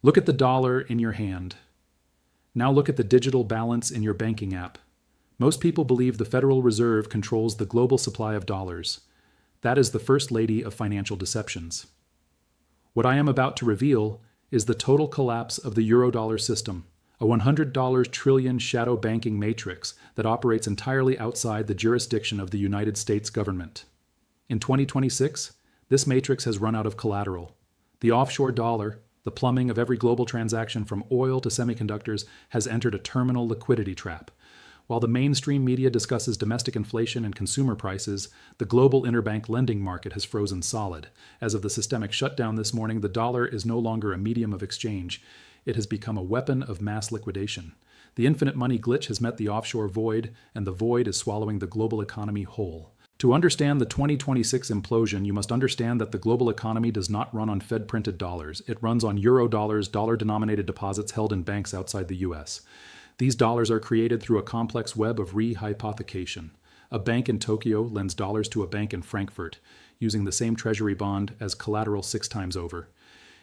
Look at the dollar in your hand. Now look at the digital balance in your banking app. Most people believe the Federal Reserve controls the global supply of dollars. That is the first lady of financial deceptions. What I am about to reveal is the total collapse of the Eurodollar system, a $100 trillion shadow banking matrix that operates entirely outside the jurisdiction of the United States government. In 2026, this matrix has run out of collateral. The offshore dollar, the plumbing of every global transaction from oil to semiconductors, has entered a terminal liquidity trap. While the mainstream media discusses domestic inflation and consumer prices, the global interbank lending market has frozen solid. As of the systemic shutdown this morning, the dollar is no longer a medium of exchange. It has become a weapon of mass liquidation. The infinite money glitch has met the offshore void, and the void is swallowing the global economy whole. To understand the 2026 implosion, you must understand that the global economy does not run on Fed-printed dollars. It runs on Eurodollars, dollar-denominated deposits held in banks outside the U.S. These dollars are created through a complex web of rehypothecation. A bank in Tokyo lends dollars to a bank in Frankfurt, using the same treasury bond as collateral 6 times over.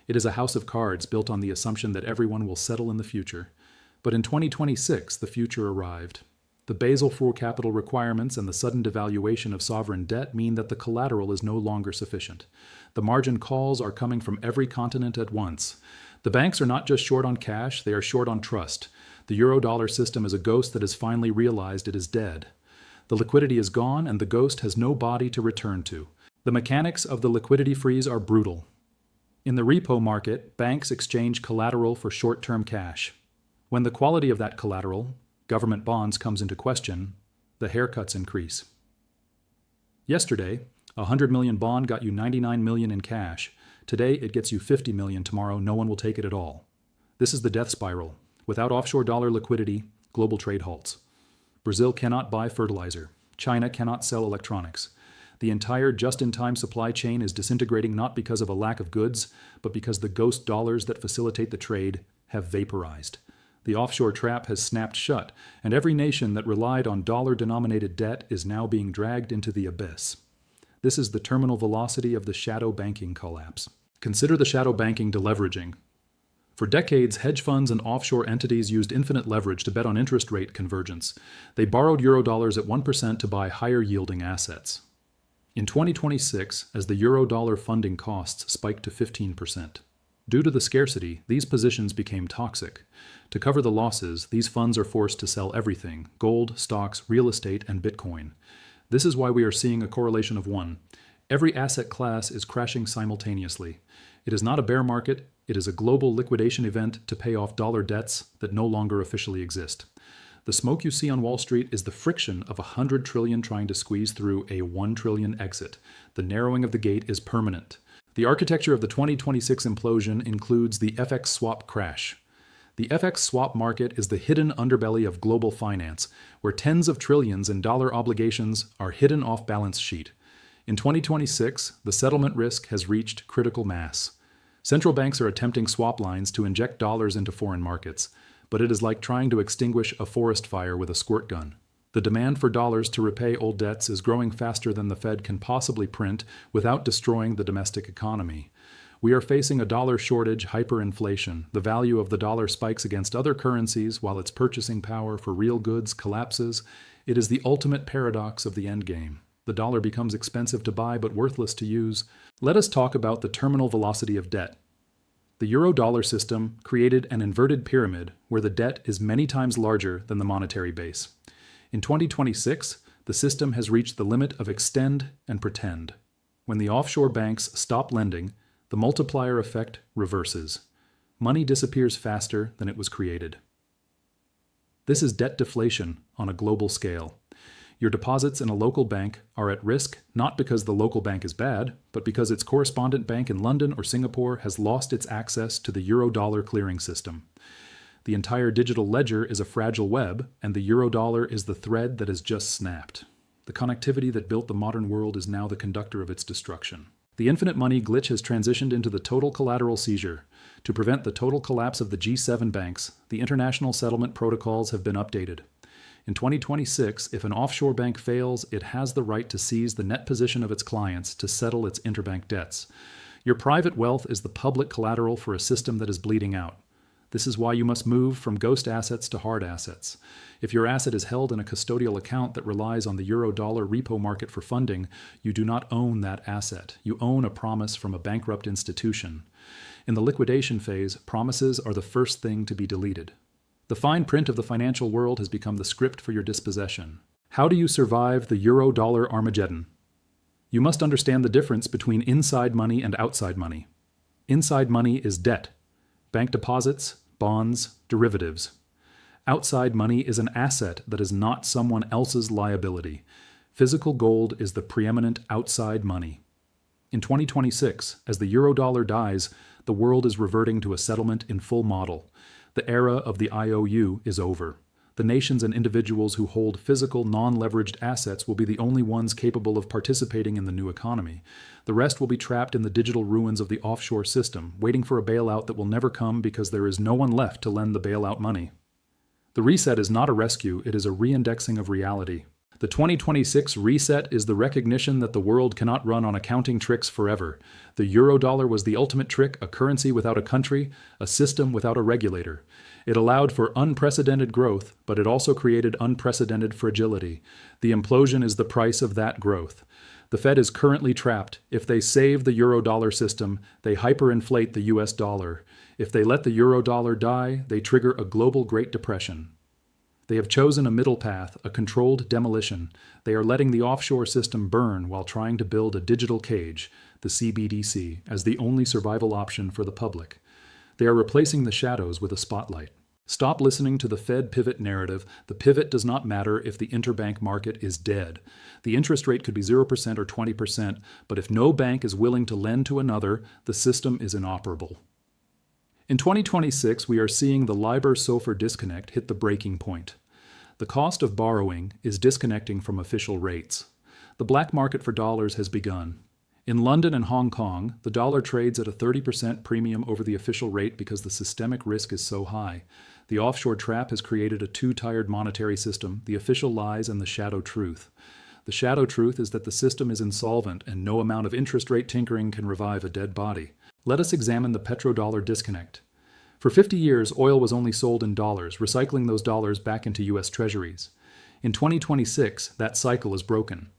It is a house of cards built on the assumption that everyone will settle in the future. But in 2026, the future arrived. The Basel IV capital requirements and the sudden devaluation of sovereign debt mean that the collateral is no longer sufficient. The margin calls are coming from every continent at once. The banks are not just short on cash, they are short on trust. The Eurodollar system is a ghost that has finally realized it is dead. The liquidity is gone and the ghost has no body to return to. The mechanics of the liquidity freeze are brutal. In the repo market, banks exchange collateral for short-term cash. When the quality of that collateral, government bonds, comes into question, the haircuts increase. Yesterday, a $100 million bond got you $99 million in cash. Today, it gets you $50 million. Tomorrow, no one will take it at all. This is the death spiral. Without offshore dollar liquidity, global trade halts. Brazil cannot buy fertilizer. China cannot sell electronics. The entire just-in-time supply chain is disintegrating not because of a lack of goods, but because the ghost dollars that facilitate the trade have vaporized. The offshore trap has snapped shut, and every nation that relied on dollar-denominated debt is now being dragged into the abyss. This is the terminal velocity of the shadow banking collapse. Consider the shadow banking deleveraging. For decades, hedge funds and offshore entities used infinite leverage to bet on interest rate convergence. They borrowed Eurodollars at 1% to buy higher-yielding assets. In 2026, as the Eurodollar funding costs spiked to 15%. Due to the scarcity, these positions became toxic. To cover the losses, these funds are forced to sell everything: gold, stocks, real estate, and Bitcoin. This is why we are seeing a correlation of 1. Every asset class is crashing simultaneously. It is not a bear market, it is a global liquidation event to pay off dollar debts that no longer officially exist. The smoke you see on Wall Street is the friction of 100 trillion trying to squeeze through a 1 trillion exit. The narrowing of the gate is permanent. The architecture of the 2026 implosion includes the FX swap crash. The FX swap market is the hidden underbelly of global finance, where tens of trillions in dollar obligations are hidden off balance sheet. In 2026, the settlement risk has reached critical mass. Central banks are attempting swap lines to inject dollars into foreign markets, but it is like trying to extinguish a forest fire with a squirt gun. The demand for dollars to repay old debts is growing faster than the Fed can possibly print without destroying the domestic economy. We are facing a dollar shortage, hyperinflation. The value of the dollar spikes against other currencies while its purchasing power for real goods collapses. It is the ultimate paradox of the endgame. The dollar becomes expensive to buy but worthless to use. Let us talk about the terminal velocity of debt. The Eurodollar system created an inverted pyramid where the debt is many times larger than the monetary base. In 2026, the system has reached the limit of extend and pretend. When the offshore banks stop lending, the multiplier effect reverses. Money disappears faster than it was created. This is debt deflation on a global scale. Your deposits in a local bank are at risk not because the local bank is bad, but because its correspondent bank in London or Singapore has lost its access to the Eurodollar clearing system. The entire digital ledger is a fragile web, and the Eurodollar is the thread that has just snapped. The connectivity that built the modern world is now the conductor of its destruction. The infinite money glitch has transitioned into the total collateral seizure. To prevent the total collapse of the G7 banks, the international settlement protocols have been updated. In 2026, if an offshore bank fails, it has the right to seize the net position of its clients to settle its interbank debts. Your private wealth is the public collateral for a system that is bleeding out. This is why you must move from ghost assets to hard assets. If your asset is held in a custodial account that relies on the euro-dollar repo market for funding, you do not own that asset. You own a promise from a bankrupt institution. In the liquidation phase, promises are the first thing to be deleted. The fine print of the financial world has become the script for your dispossession. How do you survive the euro-dollar Armageddon? You must understand the difference between inside money and outside money. Inside money is debt. Bank deposits, bonds, derivatives. Outside money is an asset that is not someone else's liability. Physical gold is the preeminent outside money. In 2026, as the euro-dollar dies, the world is reverting to a settlement in full model. The era of the IOU is over. The nations and individuals who hold physical, non-leveraged assets will be the only ones capable of participating in the new economy. The rest will be trapped in the digital ruins of the offshore system, waiting for a bailout that will never come because there is no one left to lend the bailout money. The reset is not a rescue, it is a reindexing of reality. The 2026 reset is the recognition that the world cannot run on accounting tricks forever. The euro-dollar was the ultimate trick, a currency without a country, a system without a regulator. It allowed for unprecedented growth, but it also created unprecedented fragility. The implosion is the price of that growth. The Fed is currently trapped. If they save the euro-dollar system, they hyperinflate the US dollar. If they let the euro-dollar die, they trigger a global Great Depression. They have chosen a middle path, a controlled demolition. They are letting the offshore system burn while trying to build a digital cage, the CBDC, as the only survival option for the public. They are replacing the shadows with a spotlight. Stop listening to the Fed pivot narrative. The pivot does not matter if the interbank market is dead. The interest rate could be 0% or 20%, but if no bank is willing to lend to another, the system is inoperable. In 2026, we are seeing the LIBOR-SOFR disconnect hit the breaking point. The cost of borrowing is disconnecting from official rates. The black market for dollars has begun. In London and Hong Kong, the dollar trades at a 30% premium over the official rate because the systemic risk is so high. The offshore trap has created a two-tiered monetary system, the official lies and the shadow truth. The shadow truth is that the system is insolvent and no amount of interest rate tinkering can revive a dead body. Let us examine the petrodollar disconnect. For 50 years, oil was only sold in dollars, recycling those dollars back into U.S. treasuries. In 2026, that cycle is broken.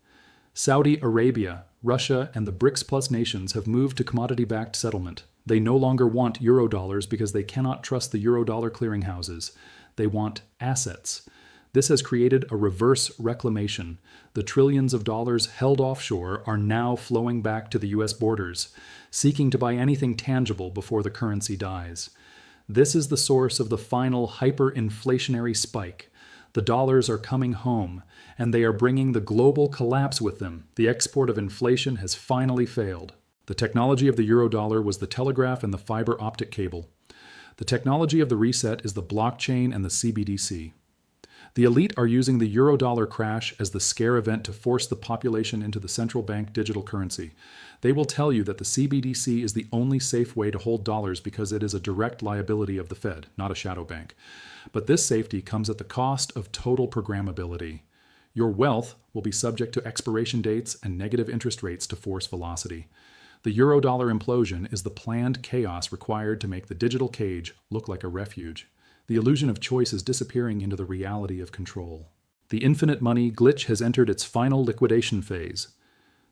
Saudi Arabia, Russia, and the BRICS Plus nations have moved to commodity-backed settlement. They no longer want eurodollars because they cannot trust the eurodollar clearinghouses. They want assets. This has created a reverse reclamation. The trillions of dollars held offshore are now flowing back to the U.S. borders, seeking to buy anything tangible before the currency dies. This is the source of the final hyperinflationary spike. The dollars are coming home, and they are bringing the global collapse with them. The export of inflation has finally failed. The technology of the eurodollar was the telegraph and the fiber optic cable. The technology of the reset is the blockchain and the CBDC. The elite are using the eurodollar crash as the scare event to force the population into the central bank digital currency. They will tell you that the CBDC is the only safe way to hold dollars because it is a direct liability of the Fed, not a shadow bank. But this safety comes at the cost of total programmability. Your wealth will be subject to expiration dates and negative interest rates to force velocity. The eurodollar implosion is the planned chaos required to make the digital cage look like a refuge. The illusion of choice is disappearing into the reality of control. The infinite money glitch has entered its final liquidation phase.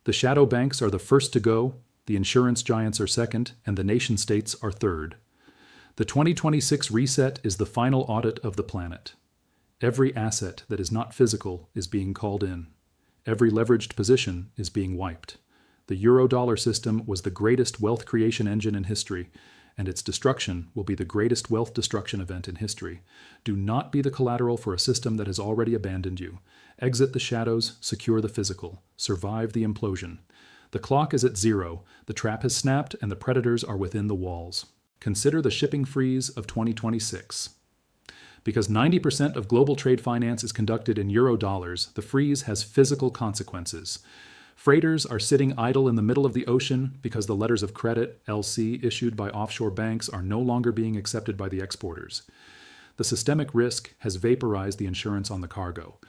The shadow banks are the first to go, the insurance giants are second, and the nation-states are third. The 2026 reset is the final audit of the planet. Every asset that is not physical is being called in. Every leveraged position is being wiped. The eurodollar system was the greatest wealth creation engine in history, and its destruction will be the greatest wealth destruction event in history. Do not be the collateral for a system that has already abandoned you. Exit the shadows, secure the physical, survive the implosion. The clock is at 0, the trap has snapped, and the predators are within the walls. Consider the shipping freeze of 2026. Because 90% of global trade finance is conducted in eurodollars, the freeze has physical consequences. Freighters are sitting idle in the middle of the ocean because the letters of credit, LC, issued by offshore banks are no longer being accepted by the exporters. The systemic risk has vaporized the insurance on the cargo.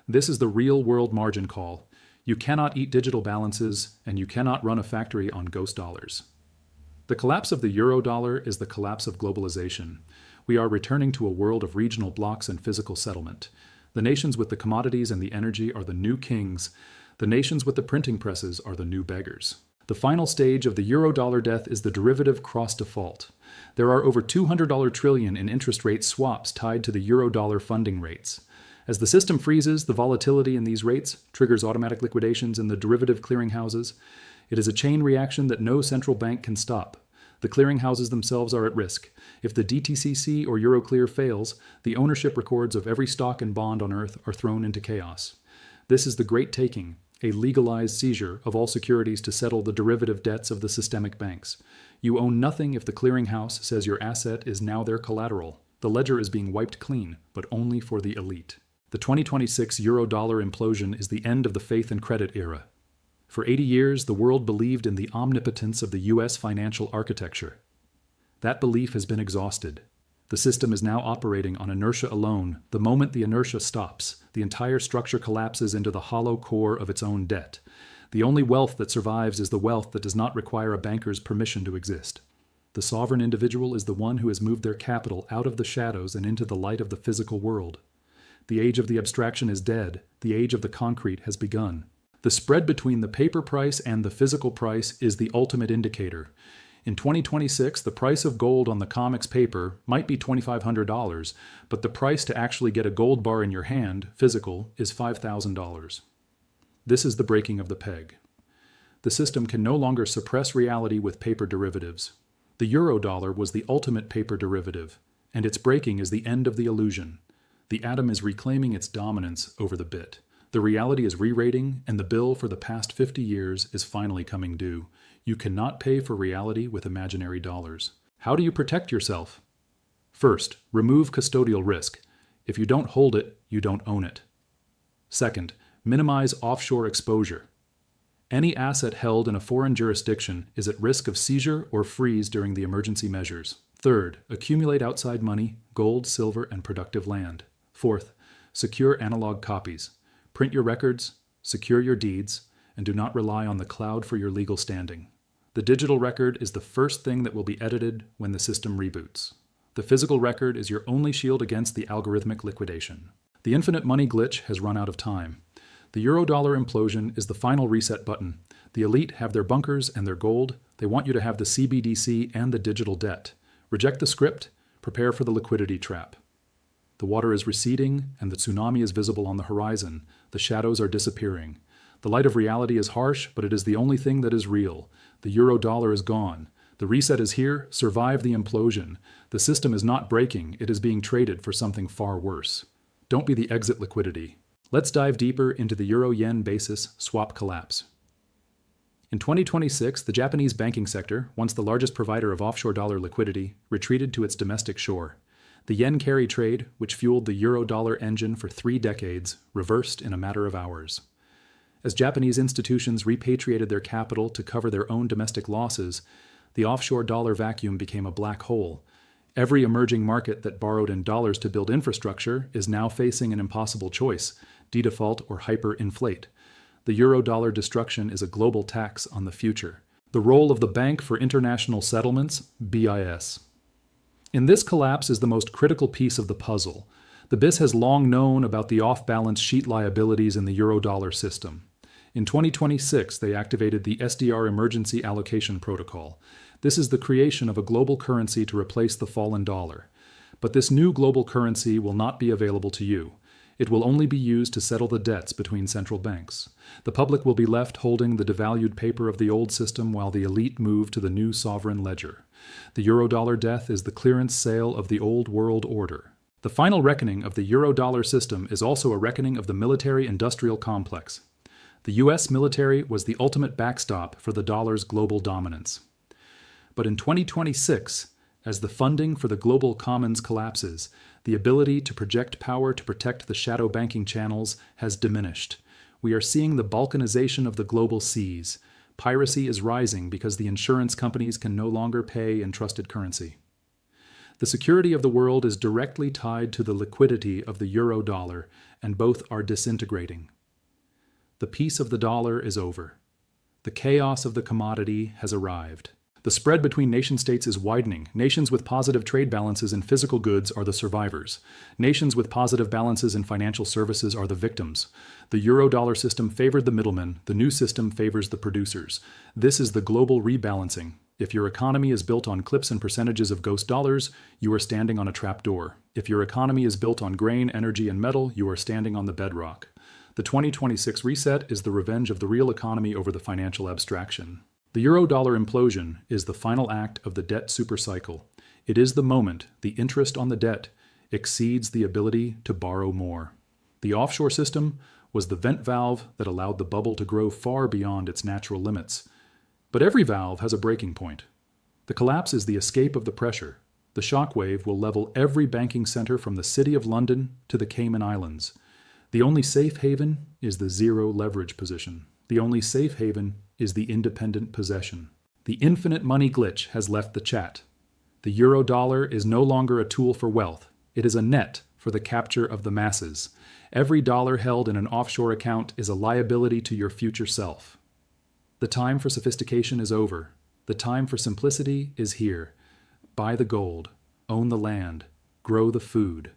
This is the real-world margin call. You cannot eat digital balances, and you cannot run a factory on ghost dollars. The collapse of the eurodollar is the collapse of globalization. We are returning to a world of regional blocks and physical settlement. The nations with the commodities and the energy are the new kings. The nations with the printing presses are the new beggars. The final stage of the eurodollar death is the derivative cross default. There are over $200 trillion in interest rate swaps tied to the eurodollar funding rates. As the system freezes, the volatility in these rates triggers automatic liquidations in the derivative clearinghouses. It is a chain reaction that no central bank can stop. The clearinghouses themselves are at risk. If the DTCC or Euroclear fails, the ownership records of every stock and bond on Earth are thrown into chaos. This is the Great Taking, a legalized seizure of all securities to settle the derivative debts of the systemic banks. You own nothing if the clearinghouse says your asset is now their collateral. The ledger is being wiped clean, but only for the elite. The 2026 eurodollar implosion is the end of the faith and credit era. For 80 years, the world believed in the omnipotence of the U.S. financial architecture. That belief has been exhausted. The system is now operating on inertia alone. The moment the inertia stops, the entire structure collapses into the hollow core of its own debt. The only wealth that survives is the wealth that does not require a banker's permission to exist. The sovereign individual is the one who has moved their capital out of the shadows and into the light of the physical world. The age of the abstraction is dead. The age of the concrete has begun. The spread between the paper price and the physical price is the ultimate indicator. In 2026, the price of gold on the COMEX paper might be $2,500, but the price to actually get a gold bar in your hand, physical, is $5,000. This is the breaking of the peg. The system can no longer suppress reality with paper derivatives. The eurodollar was the ultimate paper derivative, and its breaking is the end of the illusion. The atom is reclaiming its dominance over the bit. The reality is re-rating, and the bill for the past 50 years is finally coming due. You cannot pay for reality with imaginary dollars. How do you protect yourself? First, remove custodial risk. If you don't hold it, you don't own it. Second, minimize offshore exposure. Any asset held in a foreign jurisdiction is at risk of seizure or freeze during the emergency measures. Third, accumulate outside money, gold, silver, and productive land. Fourth, secure analog copies. Print your records, secure your deeds, and do not rely on the cloud for your legal standing. The digital record is the first thing that will be edited when the system reboots. The physical record is your only shield against the algorithmic liquidation. The infinite money glitch has run out of time. The eurodollar implosion is the final reset button. The elite have their bunkers and their gold. They want you to have the CBDC and the digital debt. Reject the script, prepare for the liquidity trap. The water is receding, and the tsunami is visible on the horizon. The shadows are disappearing. The light of reality is harsh, but it is the only thing that is real. The eurodollar is gone. The reset is here. Survive the implosion. The system is not breaking. It is being traded for something far worse. Don't be the exit liquidity. Let's dive deeper into the euro-yen basis swap collapse. In 2026, the Japanese banking sector, once the largest provider of offshore dollar liquidity, retreated to its domestic shore. The yen carry trade, which fueled the euro-dollar engine for 3 decades, reversed in a matter of hours. As Japanese institutions repatriated their capital to cover their own domestic losses, the offshore dollar vacuum became a black hole. Every emerging market that borrowed in dollars to build infrastructure is now facing an impossible choice: dedefault or hyperinflate. The eurodollar destruction is a global tax on the future. The role of the Bank for International Settlements, BIS. In this collapse is the most critical piece of the puzzle. The BIS has long known about the off-balance sheet liabilities in the eurodollar system. In 2026, they activated the SDR Emergency Allocation Protocol. This is the creation of a global currency to replace the fallen dollar. But this new global currency will not be available to you. It will only be used to settle the debts between central banks. The public will be left holding the devalued paper of the old system while the elite move to the new sovereign ledger. The eurodollar death is the clearance sale of the old world order. The final reckoning of the eurodollar system is also a reckoning of the military-industrial complex. The U.S. military was the ultimate backstop for the dollar's global dominance. But in 2026, as the funding for the global commons collapses, the ability to project power to protect the shadow banking channels has diminished. We are seeing the balkanization of the global seas. Piracy is rising because the insurance companies can no longer pay in trusted currency. The security of the world is directly tied to the liquidity of the euro-dollar, and both are disintegrating. The peace of the dollar is over. The chaos of the commodity has arrived. The spread between nation-states is widening. Nations with positive trade balances in physical goods are the survivors. Nations with positive balances in financial services are the victims. The euro-dollar system favored the middlemen. The new system favors the producers. This is the global rebalancing. If your economy is built on clips and percentages of ghost dollars, you are standing on a trapdoor. If your economy is built on grain, energy, and metal, you are standing on the bedrock. The 2026 reset is the revenge of the real economy over the financial abstraction. The euro-dollar implosion is the final act of the debt supercycle. It is the moment the interest on the debt exceeds the ability to borrow more. The offshore system was the vent valve that allowed the bubble to grow far beyond its natural limits. But every valve has a breaking point. The collapse is the escape of the pressure. The shock wave will level every banking center from the City of London to the Cayman Islands. The only safe haven is the zero leverage position. The only safe haven is the independent possession. The infinite money glitch has left the chat. The euro-dollar is no longer a tool for wealth. It is a net for the capture of the masses. Every dollar held in an offshore account is a liability to your future self. The time for sophistication is over. The time for simplicity is here. Buy the gold, own the land, grow the food.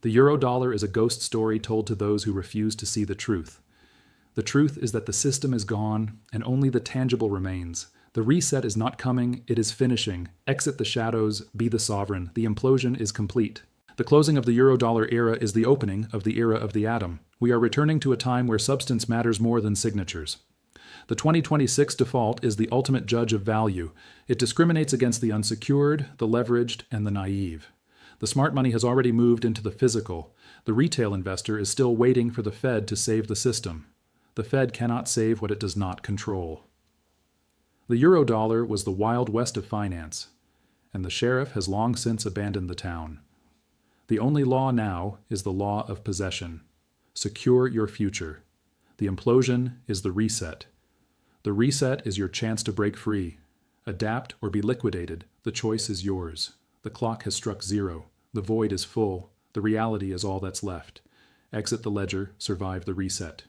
The euro-dollar is a ghost story told to those who refuse to see the truth. The truth is that the system is gone, and only the tangible remains. The reset is not coming, it is finishing. Exit the shadows, be the sovereign. The implosion is complete. The closing of the euro-dollar era is the opening of the era of the atom. We are returning to a time where substance matters more than signatures. The 2026 default is the ultimate judge of value. It discriminates against the unsecured, the leveraged, and the naive. The smart money has already moved into the physical. The retail investor is still waiting for the Fed to save the system. The Fed cannot save what it does not control. The eurodollar was the Wild West of finance, and the sheriff has long since abandoned the town. The only law now is the law of possession. Secure your future. The implosion is the reset. The reset is your chance to break free. Adapt or be liquidated. The choice is yours. The clock has struck zero. The void is full. The reality is all that's left. Exit the ledger, survive the reset.